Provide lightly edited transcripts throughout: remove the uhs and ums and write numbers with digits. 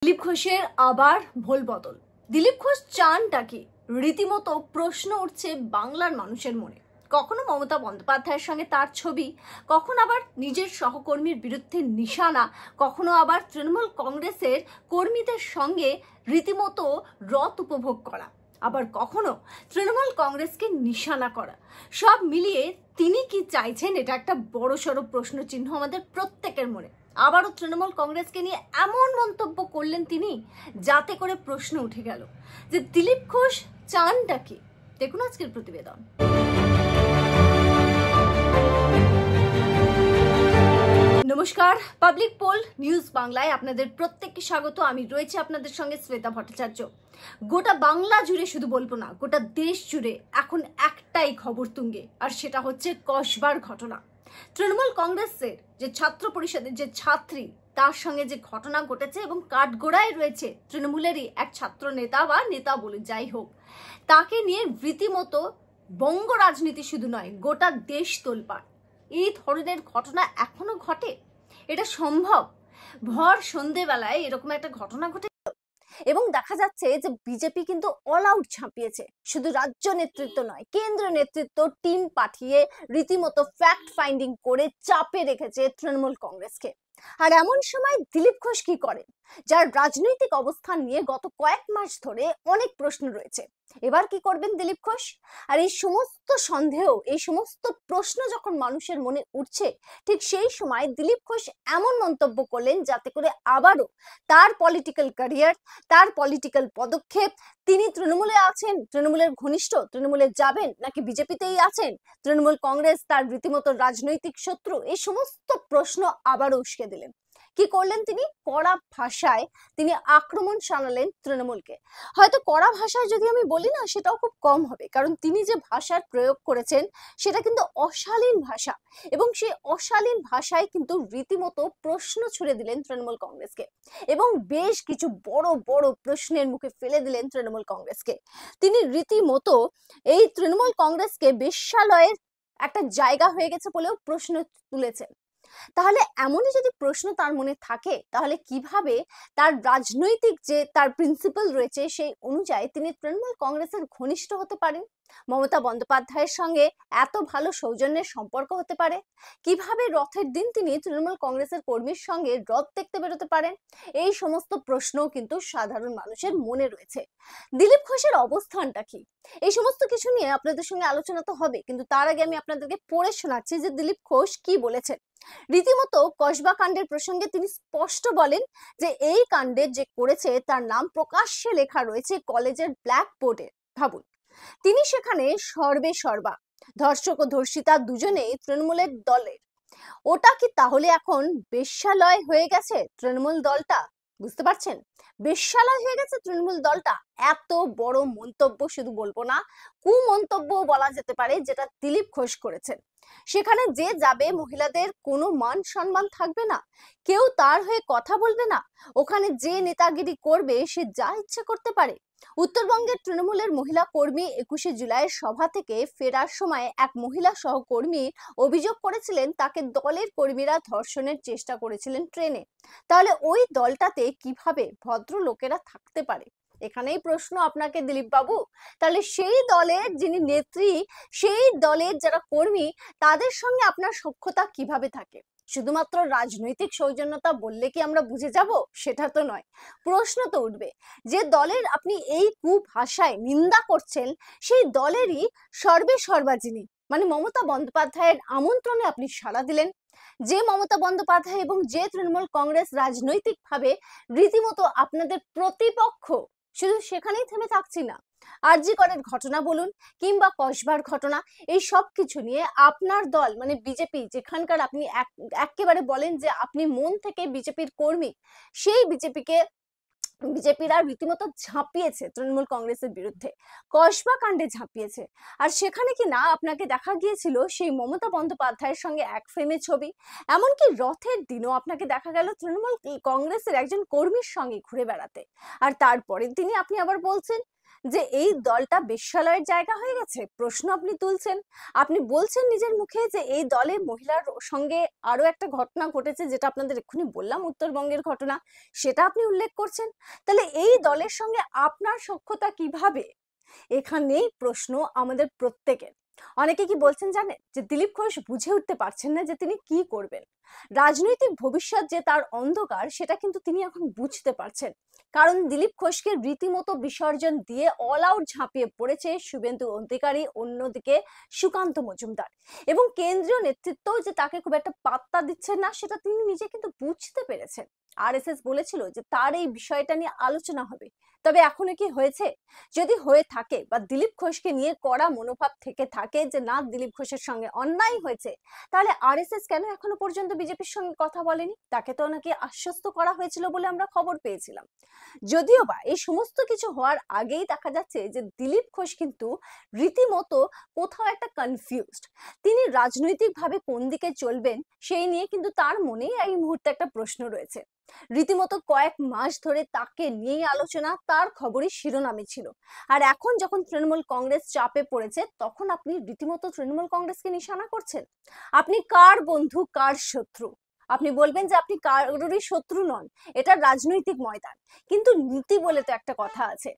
দিলীপ ঘোষের আবার ভোল বদল। দিলীপ ঘোষ চানটা কি? রীতিমতো প্রশ্ন উঠছে বাংলার মানুষের মনে। কখনো মমতা বন্দ্যোপাধ্যায়ের সঙ্গে তার ছবি, কখনো আবার নিজের সহকর্মীর বিরুদ্ধে নিশানা, কখনো আবার তৃণমূল কংগ্রেসের কর্মীদের সঙ্গে রীতিমতো রথ উপভোগ করা, আবার কখনো তৃণমূল কংগ্রেসকে নিশানা করা। সব মিলিয়ে তিনি কি চাইছেন, এটা একটা বড়সড় প্রশ্ন চিহ্ন আমাদের প্রত্যেকের মনে। আবারও তৃণমূল কংগ্রেসকে নিয়ে এমন মন্তব্য করলেন তিনি, যাতে করে প্রশ্ন উঠে গেল যে দিলীপ ঘোষ চানটা কি। দেখুন আজকের প্রতিবেদন। নমস্কার, পাবলিক পোল নিউজ বাংলায় আপনাদের প্রত্যেককে স্বাগত। আমি রয়েছে আপনাদের সঙ্গে শ্বেতা ভট্টাচার্য। গোটা বাংলা জুড়ে, শুধু বলবো না, গোটা দেশ জুড়ে এখন একটাই খবর তুঙ্গে, আর সেটা হচ্ছে কসবার ঘটনা। তৃণমূল কংগ্রেসের যে ছাত্র পরিষদের যে ছাত্রী, তার সঙ্গে যে ঘটনা ঘটেছে এবং কাঠগোড়ায় রয়েছে তৃণমূলেরই এক ছাত্র নেতা বা নেতা বলে যাই হোক, তাকে নিয়ে রীতিমতো বঙ্গ রাজনীতি শুধু নয়, গোটা দেশ তোলপাড়। এই ধরনের ঘটনা এখনো ঘটে? এটা সম্ভব? ভর সন্ধেবেলায় এরকম একটা ঘটনা ঘটে এবং দেখা যাচ্ছে যে বিজেপি কিন্তু অল আউট ঝাঁপিয়েছে। শুধু রাজ্য নেতৃত্ব নয়, কেন্দ্রীয় নেতৃত্ব টিম পাঠিয়ে রীতিমতো ফ্যাক্ট ফাইন্ডিং করে চাপে রেখেছে তৃণমূল কংগ্রেসকে। আর এমন সময় দিলীপ ঘোষ কি করেন, যার রাজনৈতিক অবস্থান নিয়ে গত কয়েক মাস ধরে অনেক প্রশ্ন রয়েছে। এবার কি করবেন দিলীপ ঘোষ? আর এই সমস্ত সন্দেহ, এই সমস্ত প্রশ্ন যখন মানুষের মনে উঠছে, ঠিক সেই সময় দিলীপ ঘোষ এমন মন্তব্য করলেন, যাতে করে আবারও তার পলিটিক্যাল ক্যারিয়ার, তার পলিটিক্যাল পদক্ষেপ, তিনি তৃণমূলে আছেন, তৃণমূলের ঘনিষ্ঠ, তৃণমূলে যাবেন নাকি বিজেপিতেই আছেন, তৃণমূল কংগ্রেস তার রীতিমতো রাজনৈতিক শত্রু, এই সমস্ত প্রশ্ন আবারও উস্কে দিলেন। কি করলেন তিনি? কড়া ভাষায় তিনি আক্রমণ শানালেন তৃণমূলকে। হয়তো কড়া ভাষায় যদি আমি বলি না, সেটাও খুব কম হবে, কারণ তিনি যে ভাষার প্রয়োগ করেছেন সেটা কিন্তু অশালীন ভাষা, এবং সেই অশালীন ভাষায় কিন্তু রীতিমতো প্রশ্ন ছুড়ে দিলেন তৃণমূল কংগ্রেসকে, এবং বেশ কিছু বড় বড় প্রশ্নের মুখে ফেলে দিলেন তৃণমূল কংগ্রেসকে। তিনি রীতিমতো এই তৃণমূল কংগ্রেসকে বেশ্যালয়ের একটা জায়গা হয়ে গেছে বলেও প্রশ্ন তুলেছেন। তাহলে এমনই যদি প্রশ্ন তার মনে থাকে, তাহলে কিভাবে তার রাজনৈতিক যে তার প্রিন্সিপাল রয়েছে সেই অনুযায়ী তিনি তৃণমূল কংগ্রেসের ঘনিষ্ঠ হতে পারেন? মমতা বন্দ্যোপাধ্যায়ের সঙ্গে এত ভালো সৌজন্যের সম্পর্ক হতে পারে? কিভাবে রথের দিন তিনি তৃণমূল কংগ্রেসের কর্মীর সঙ্গে রথ দেখতে বেরোতে পারেন? এই সমস্ত প্রশ্নও কিন্তু সাধারণ মানুষের মনে রয়েছে। দিলীপ ঘোষের অবস্থানটা কি, এই সমস্ত কিছু নিয়ে আপনাদের সঙ্গে আলোচনা তো হবে, কিন্তু তার আগে আমি আপনাদেরকে পড়ে শোনাচ্ছি যে দিলীপ ঘোষ কি বলেছেন। রীতিমতো কসবা কাণ্ডের প্রসঙ্গে তিনি স্পষ্ট বলেন যে এই কাণ্ডে যে করেছে তার নাম প্রকাশ্যে লেখা রয়েছে কলেজের ব্ল্যাকবোর্ডে। ভাবুন, তিনি সেখানে সর্বে সর্বা, ধর্ষক ও ধর্ষিতা দুজনেই তৃণমূলের দলের। ওটা কি তাহলে এখন বেশ্যালয় হয়ে গেছে তৃণমূল দলটা? বুঝতে পারছেন? বেশ্যালয় হয়ে গেছে তৃণমূল দলটা। এত বড় মন্তব্য, শুধু বলবো না, কুমন্তব্য বলা যেতে পারে, যেটা দিলীপ ঘোষ করেছেন। সেখানে যে যাবে, মহিলাদের কোনো মান সম্মান থাকবে না, কেউ তার হয়ে কথা বলবে না। ওখানে যে নেতাগিরি করবে সে যা ইচ্ছে করতে পারে। উত্তরবঙ্গের তৃণমূলের মহিলা কর্মী 21শে জুলাইয়ের সভা থেকে ফেরার সময় এক মহিলা সহকর্মী অভিযোগ করেছিলেন তাকে দলের কর্মীরা ধর্ষণের চেষ্টা করেছিলেন ট্রেনে। তাহলে ওই দলটাতে কিভাবে ভদ্র লোকেরা থাকতে পারে? এখানেই প্রশ্ন আপনাকে দিলীপ বাবু। তাহলে সেই দলের যিনি নেত্রী, সেই দলের যারা কর্মী, তাদের সঙ্গে আপনার সখ্যতা কিভাবে থাকে? শুধুমাত্র রাজনৈতিক সৌজন্যতা বললে কি আমরা বুঝে যাব? সেটা তো নয়। প্রশ্ন তো উঠবে, যে দলের আপনি এই কুভাষায় নিন্দা করছেন, সেই দলেরই সর্বে সর্বা যিনি, মানে মমতা বন্দ্যোপাধ্যায়ের আমন্ত্রণে আপনি সাড়া দিলেন। যে মমতা বন্দ্যোপাধ্যায় এবং যে তৃণমূল কংগ্রেস রাজনৈতিকভাবে রীতিমতো আপনাদের প্রতিপক্ষ, শুধু সেখানেই থেমে থাকছি না, আরজি করের ঘটনা বলুন কিংবা কসবার ঘটনা, এই সব কিছু নিয়ে আপনার দল মানে বিজেপি, যেখানকার আপনি একেবারে বলেন যে আপনি মন থেকে বিজেপির কর্মী, সেই বিজেপিরা রীতিমতো ঝাঁপিয়েছে তৃণমূল কংগ্রেসের বিরুদ্ধে, কসবা কাণ্ডে ঝাঁপিয়েছে। আর সেখানে কি না আপনাকে দেখা গিয়েছিল সেই মমতা বন্দ্যোপাধ্যায়ের সঙ্গে এক ফ্রেমে ছবি, এমনকি রথের দিনও আপনাকে দেখা গেল তৃণমূল কংগ্রেসের একজন কর্মীর সঙ্গে ঘুরে বেড়াতে। আর তারপরে তিনি আপনি আবার বলছেন যে এই দলটা বেশ্যালয়ের জায়গা হয়ে গেছে? প্রশ্ন আপনি তুলছেন। আপনি বলছেন নিজের মুখে যে এই দলে মহিলার সঙ্গে আরো একটা ঘটনা ঘটেছে, যেটা আপনাদের এক্ষুনি বললাম উত্তরবঙ্গের ঘটনা, সেটা আপনি উল্লেখ করছেন। তাহলে এই দলের সঙ্গে আপনার সখ্যতা কিভাবে? এখানেই প্রশ্ন আমাদের প্রত্যেকের। অনেকে কি বলছেন জানেন? যে দিলীপ ঘোষ বুঝে উঠতে পারছেন না যে তিনি কি করবেন। রাজনৈতিক ভবিষ্যৎ যে তার অন্ধকার, সেটা কিন্তু তিনি এখন বুঝতে পারছেন। কারণ দিলীপ ঘোষকে রীতিমতো বিসর্জন দিয়ে অল আউট ঝাঁপিয়ে পড়েছে শুভেন্দু অধিকারী, অন্যদিকে সুকান্ত মজুমদার, এবং কেন্দ্রীয় নেতৃত্বও যে তাকে খুব একটা পাত্তা দিচ্ছে না, সেটা তিনি নিজে কিন্তু বুঝতে পেরেছেন। আরএসএস বলেছিল যে তার এই বিষয়টা নিয়ে আলোচনা হবে, তবে এখনো কি হয়েছে? যদি হয়ে থাকে বা দিলীপ ঘোষকে নিয়ে কড়া মনোভাব থেকে থাকে যে না, দিলীপ ঘোষের সঙ্গে অন্যায় হয়েছে, তাহলে আরএসএস কেন এখনো পর্যন্ত বিজেপির সঙ্গে কথা বলেনি? তাকে তো নাকি আশ্বস্ত করা হয়েছিল বলে আমরা খবর পেয়েছিলাম। যদিও বা এই সমস্ত কিছু হওয়ার আগেই দেখা যাচ্ছে যে দিলীপ ঘোষ কিন্তু রীতিমতো কোথাও একটা কনফিউজড। তিনি রাজনৈতিকভাবে কোন দিকে চলবেন সেই নিয়ে কিন্তু তার মনে এই মুহূর্তে একটা প্রশ্ন রয়েছে। রীতিমতো কয়েক মাস ধরে তাকে নিয়েই আলোচনা, তার খবরই শিরোনামে ছিল। আর এখন যখন তৃণমূল কংগ্রেস চাপে পড়েছে, তখন আপনি রীতিমতো তৃণমূল কংগ্রেসকে নিশানা করছেন। আপনি কার বন্ধু কার শত্রু? আপনি বলবেন যে আপনি কারোরই শত্রু নন, এটা রাজনৈতিক ময়দান, কিন্তু নীতি বলে তো একটা কথা আছে।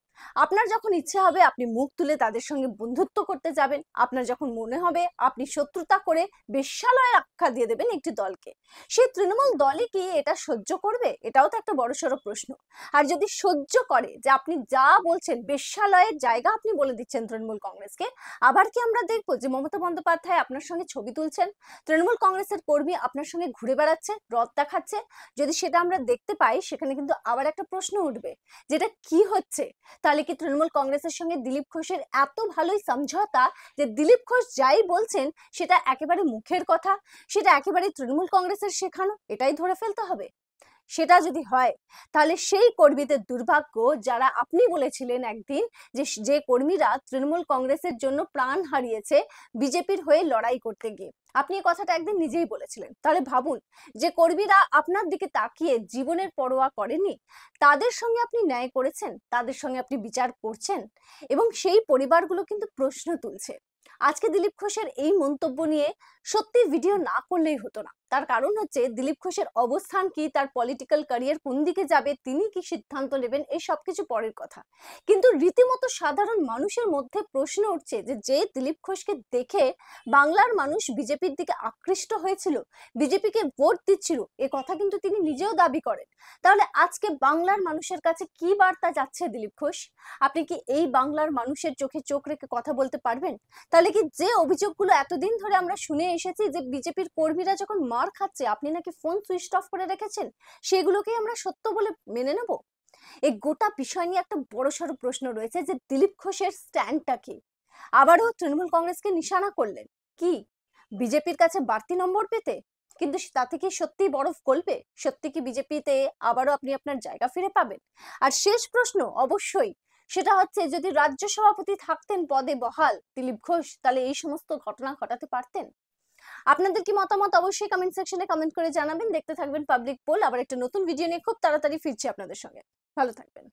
আপনার যখন ইচ্ছে হবে আপনি মুখ তুলে তাদের সঙ্গে বন্ধুত্ব করতে যাবেন, আপনার যখন মনে হবে আপনি শত্রুতা করে বেশ্যালয়ের আখ্যা দিয়ে দেবেন একটি দলকে। সেই তৃণমূল দলই কি এটা সহ্য করবে? এটাও তো একটা বড়সড় প্রশ্ন। আর যদি সহ্য করে, যে আপনি যা বলছেন বেশ্যালয়ের জায়গা আপনি বলে দিচ্ছেন তৃণমূল কংগ্রেসকে, আবার কি আমরা দেখবো যে মমতা বন্দ্যোপাধ্যায় আপনার সঙ্গে ছবি তুলছেন, তৃণমূল কংগ্রেসের কর্মী আপনার সঙ্গে ঘুরে বেড়াচ্ছে, রথ দেখাচ্ছে? যদি সেটা আমরা দেখতে পাই, সেখানে কিন্তু আবার একটা প্রশ্ন উঠবে, যেটা কি হচ্ছে? তাহলে কি তৃণমূল কংগ্রেসের সঙ্গে দিলীপ ঘোষের এত ভালোই সমঝোতা যে দিলীপ ঘোষ যাই বলছেন সেটা একেবারে মুখের কথা, সেটা একেবারে তৃণমূল কংগ্রেসের শেখানো, এটাই ধরে ফেলতে হবে? সেটা যদি হয়, তাহলে সেই কর্মীদের দুর্ভাগ্য, যারা আপনি বলেছিলেন একদিন যে কর্মীরা তৃণমূল কংগ্রেসের জন্য প্রাণ হারিয়েছে বিজেপির হয়ে লড়াই করতে গিয়ে। আপনি এই কথাটা একদিন নিজেই বলেছিলেন। তাহলে ভাবুন, যে কর্মীরা আপনার দিকে তাকিয়ে জীবনের পরোয়া করেনি, তাদের সঙ্গে আপনি ন্যায় করেছেন, তাদের সঙ্গে আপনি বিচার করছেন, এবং সেই পরিবারগুলো কিন্তু প্রশ্ন তুলছে। আজকে দিলীপ ঘোষের এই মন্তব্য নিয়ে সত্যি ভিডিও না করলেই হতো না। তার কারণ হচ্ছে দিলীপ ঘোষের অবস্থান কি, তার পলিটিক্যাল ক্যারিয়ার কোন দিকে যাবে, তিনি কি সিদ্ধান্ত নেবেন, এই সবকিছু পরের কথা। কিন্তু রীতিমতো সাধারণ মানুষের মধ্যে প্রশ্ন উঠছে যে দিলীপ ঘোষকে দেখে বাংলার মানুষ বিজেপির দিকে আকৃষ্ট হয়েছিল, বিজেপিকে ভোট দিচ্ছিল, এ কথা কিন্তু তিনি নিজেও দাবি করেন। তাহলে আজকে বাংলার মানুষের কাছে কি বার্তা যাচ্ছে দিলীপ ঘোষ? আপনি কি এই বাংলার মানুষের চোখে চোখ রেখে কথা বলতে পারবেন? তাহলে কি যে অভিযোগগুলো এতদিন ধরে আমরা শুনে এসেছি, যে বিজেপির কর্মীরা যখন মার খাচ্ছে আপনি নাকি ফোন সুইচ অফ করে রেখেছেন, সেগুলোকে আমরা সত্য বলে মেনে নেব? এই গোটা বিষয় নিয়ে একটা বড়সড় প্রশ্ন রয়েছে, যে দিলীপ ঘোষের স্ট্যান্ডটা কি? আবারও তৃণমূল কংগ্রেসকে নিশানা করলেন কি বিজেপির কাছে বাড়তি নম্বর পেতে? কিন্তু তাতে কি সত্যি বরফ গলবে? সত্যি কি বিজেপিতে আবারও আপনি আপনার জায়গা ফিরে পাবেন? আর শেষ প্রশ্ন অবশ্যই, সেটা হচ্ছে, যদি রাজ্য সভাপতি থাকতেন পদে বহাল দিলীপ ঘোষ, তাহলে এই সমস্ত ঘটনা ঘটাতে পারতেন? আপনাদের কি মতামত অবশ্যই কমেন্ট সেকশনে কমেন্ট করে জানাবেন। দেখতে থাকবেন পাবলিক পোল। আবার একটা নতুন ভিডিও নিয়ে খুব তাড়াতাড়ি ফিরছি আপনাদের সঙ্গে। ভালো থাকবেন।